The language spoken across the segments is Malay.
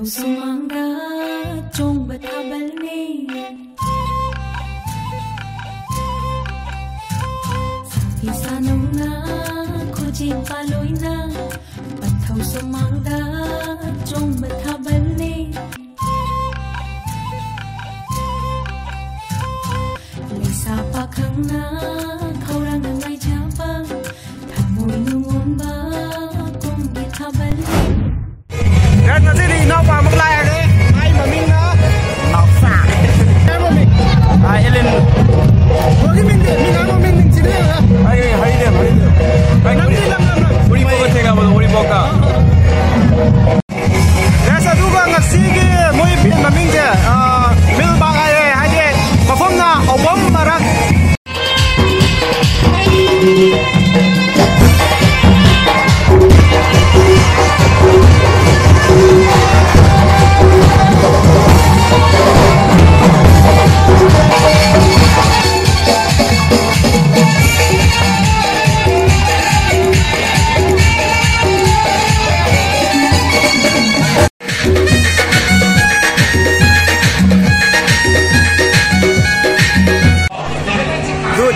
thâu sumangda chong bathabal ne Isa nung na khoji paloi na thâu sumangda chong bathabal ne Lisa pakhang na khaurang ngai japa thamoi nungon ba kong bathabal Cái nó sẽ đi nấu vào một lại đấy, ai mà mình nữa, nấu xả, em mà mình, ai lên, cái mình ăn mà mình chỉ đấy hả? Hay đi, anh làm, 우리 먹을 때가 뭐 우리 먹까? 그래서 누가 ngasi cái mỗi phiên mà mình chứ, mình bằng ai hay gì, mà phong na, ông bấm mà ra.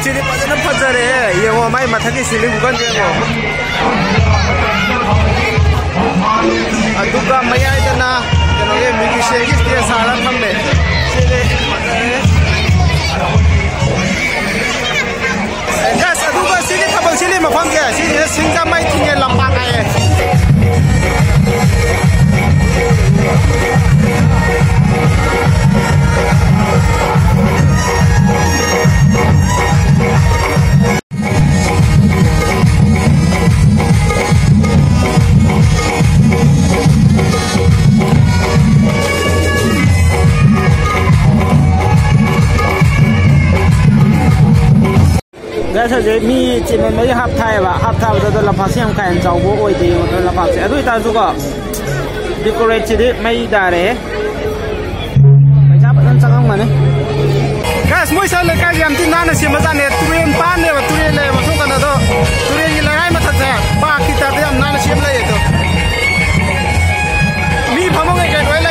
Jadi pada nampak jari, ia orang main mata ke siling bukan dia orang. Aduga maya itu na, jangan ye miki segi dia salah sampai. Jadi, jas aduga sini kabel sini macam dia, sini singga mai tinggal lampak aja. That's a me, Jimmy, may have time, the Lapasian can tell what we do with the Lapasi. I do it as well. Decorated it, made that, eh? I got some money. Guys, most of the guys I'm doing now is Yamazan, 3 and Pan, never 3 levels. So, another 3 levels, back it up, I'm not ashamed later. Me, Pamela, get well.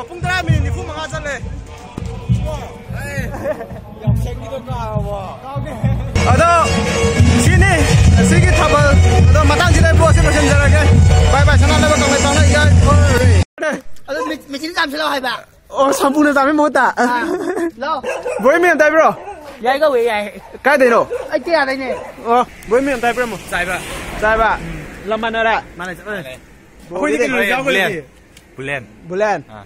Pung tara minit ni fu mga chale. Wow, hey. Yang seng gitu kau. Ada 마신자라게 바이바이 전화를 받고 방에 이거 그래 미친 잠 실어 해봐. 3분의 3이 못다 로. 뭐이면 다이브로 야이 거 왜 야이? 까대로 ai kia đây nè. 뭐이면 다이브로 뭐 Cyber. 자이바 람마나라 Mana cakap? Aku ini kena jawab lagi Bulan. bulan Ah.